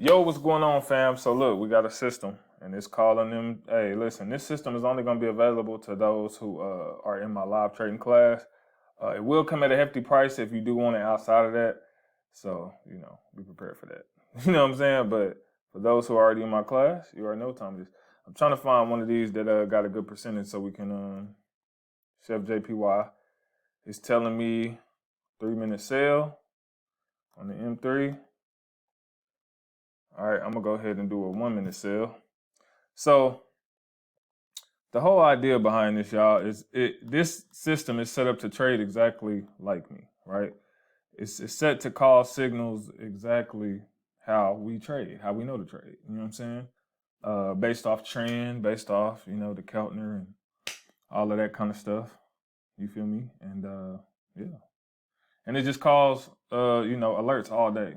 Yo, what's going on, fam? So look, we got a system, and it's calling them. Hey, listen, this system is only going to be available to those who are in my live trading class. It will come at a hefty price if you do want it outside of that. So be prepared for that. You know what I'm saying? But for those who are already in my class, you already know what time it is. I'm trying to find one of these that got a good percentage so we can. Chef JPY is telling me 3-minute sale on the M3. All right, I'm gonna go ahead and do a 1-minute sale. So the whole idea behind this, y'all, is this system is set up to trade exactly like me, right? It's set to call signals exactly how we trade, how we know to trade. You know what I'm saying? Based off trend, based off the Keltner and all of that kind of stuff. You feel me? And yeah, and it just calls alerts all day.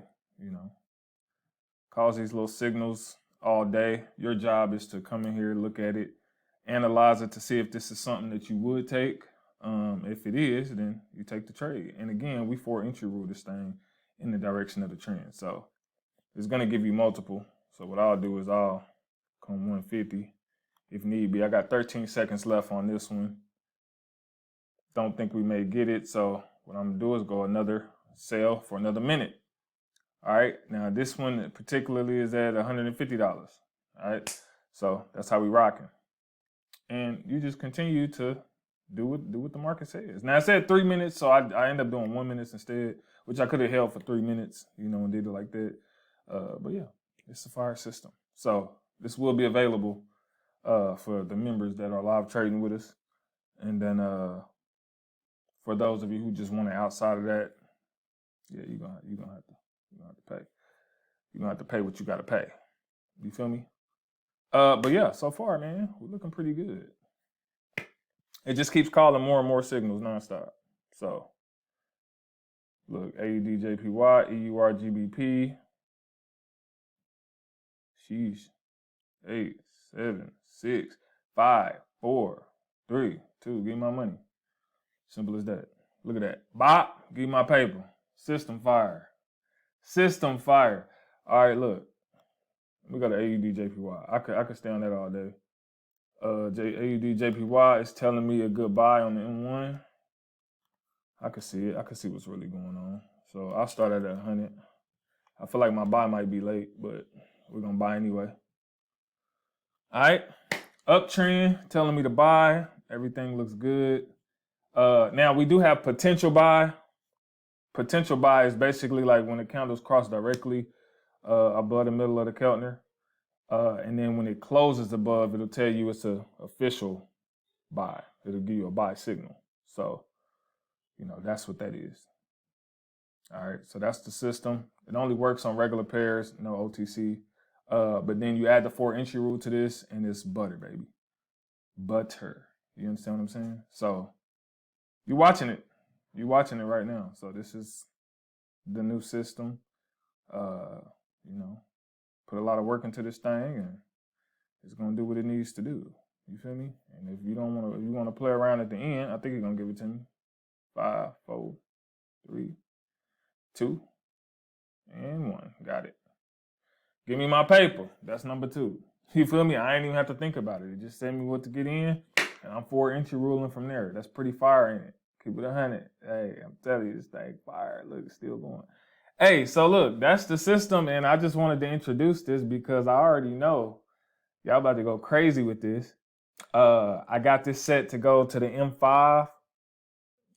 Calls these little signals all day. Your job is to come in here, look at it, analyze it to see if this is something that you would take. If it is, then you take the trade. And again, we 4-entry rule this thing in the direction of the trend. So it's going to give you multiple. So what I'll do is I'll come 150 if need be. I got 13 seconds left on this one. Don't think we may get it. So what I'm going to do is go another sell for another minute. All right, now this one particularly is at $150. All right, so that's how we rocking. And you just continue to do what the market says. Now I said 3 minutes, so I end up doing 1 minute instead, which I could have held for 3 minutes, and did it like that. But yeah, it's a fire system. So this will be available for the members that are live trading with us. And then for those of you who just want it outside of that, yeah, you're gonna have to pay. You're gonna have to pay what you gotta pay. You feel me? But yeah, so far, man, we're looking pretty good. It just keeps calling more and more signals nonstop. So look, AUD JPY, EUR GBP. Sheesh. 8, 7, 6, 5, 4, 3, 2. Give me my money. Simple as that. Look at that. Bop. Give me my paper. System fire. System fire. All right, look. We got an AUD JPY. I could stay on that all day. AUD JPY is telling me a good buy on the M1. I could see it. I could see what's really going on. So I'll start at 100. I feel like my buy might be late, but we're going to buy anyway. All right. Uptrend telling me to buy. Everything looks good. Now we do have potential buy. Potential buy is basically like when the candles cross directly above the middle of the Keltner. And then when it closes above, it'll tell you it's an official buy. It'll give you a buy signal. So, that's what that is. All right, so that's the system. It only works on regular pairs, no OTC. But then you add the 4-entry rule to this, and it's butter, baby. Butter. You understand what I'm saying? So you're watching it. You're watching it right now. So this is the new system. Put a lot of work into this thing, and it's gonna do what it needs to do. You feel me? And if you want to play around at the end, I think you're gonna give it to me. 5, 4, 3, 2, and 1. Got it. Give me my paper. That's number 2. You feel me? I ain't even have to think about it. It just sent me what to get in, and I'm 4-entry ruling from there. That's pretty fire, ain't it? Keep it 100. Hey, I'm telling you, this thing fire. Look, it's still going. Hey, so look, that's the system, and I just wanted to introduce this because I already know y'all about to go crazy with this. I got this set to go to the M5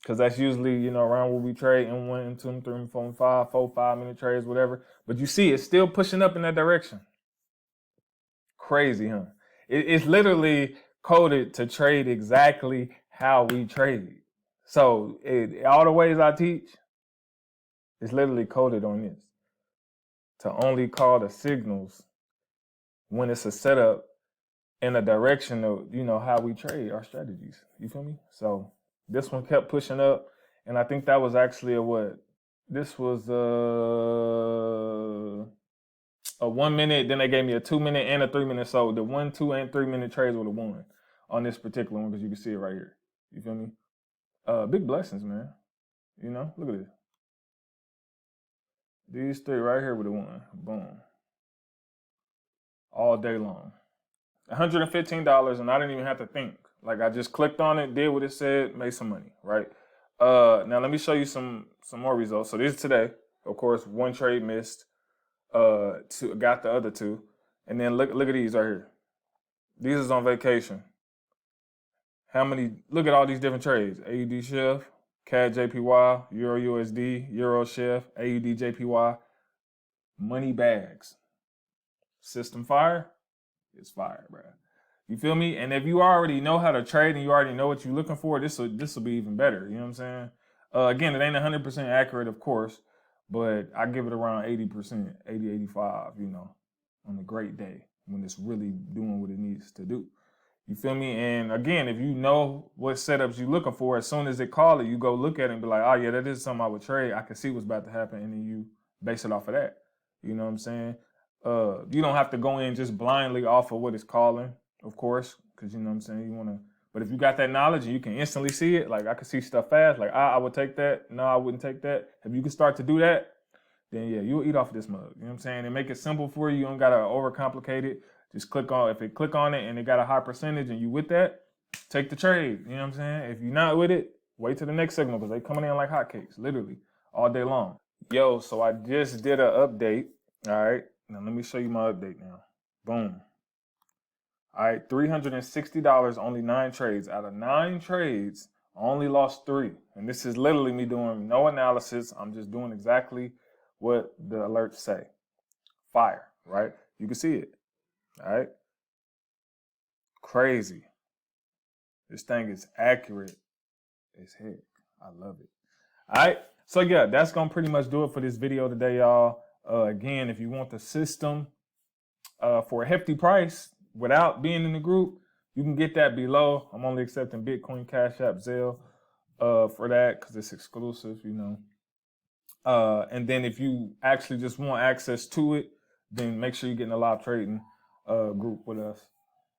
because that's usually, around where we trade M1, M2, M3, M4, M5, 4, 5-minute trades, whatever. But you see, it's still pushing up in that direction. Crazy, huh? It's literally coded to trade exactly how we trade. So all the ways I teach, it's literally coded on this to only call the signals when it's a setup in a direction of, how we trade our strategies. You feel me? So this one kept pushing up, and I think that was actually this was a 1 minute, then they gave me a 2-minute and a 3-minute. So the 1, 2, and 3-minute trades would have won on this particular one because you can see it right here. You feel me? Big blessings, man. Look at this. These 3 right here would have won. Boom. all day long. $115, and I didn't even have to think. Like, I just clicked on it, did what it said, made some money, right? Now let me show you some more results. So this is today. Of course, one trade missed. Got the other two. And then look at these right here. These is on vacation. Look at all these different trades. AUD Chef, CAD JPY, Euro USD, Euro Chef, AUD JPY. Money bags. System fire? It's fire, bro. You feel me? And if you already know how to trade and you already know what you're looking for, this will be even better. You know what I'm saying? Again, it ain't 100% accurate, of course, but I give it around 80%, 80, 85, you know, on a great day when it's really doing what it needs to do. You feel me? And again, if you know what setups you're looking for, as soon as they call it, you go look at it and be like, oh yeah, that is something I would trade. I can see what's about to happen. And then you base it off of that. You know what I'm saying? You don't have to go in just blindly off of what it's calling, of course, because you know what I'm saying, you want to, but if you got that knowledge and you can instantly see it, like I can see stuff fast, like I would take that, no, I wouldn't take that. If you can start to do that, then yeah, you'll eat off of this mug, you know what I'm saying, and make it simple for you, you don't got to overcomplicate it, just click on it and it got a high percentage and you with that, take the trade, you know what I'm saying. If you're not with it, wait till the next signal because they coming in like hotcakes, literally, all day long. Yo, so I just did an update, all right. Now, let me show you my update now. Boom. All right, $360, only 9 trades. Out of 9 trades, I only lost 3. And this is literally me doing no analysis. I'm just doing exactly what the alerts say. Fire, right? You can see it, all right? Crazy. This thing is accurate as heck. I love it. All right, so yeah, that's going to pretty much do it for this video today, y'all. Again, if you want the system for a hefty price without being in the group, you can get that below. I'm only accepting Bitcoin, Cash App, Zelle for that because it's exclusive, you know. And then if you actually just want access to it, then make sure you're getting a live trading group with us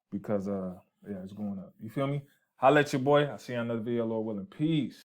because yeah, it's going up. You feel me? Holla at your boy. I'll see you on another video, Lord willing. Peace.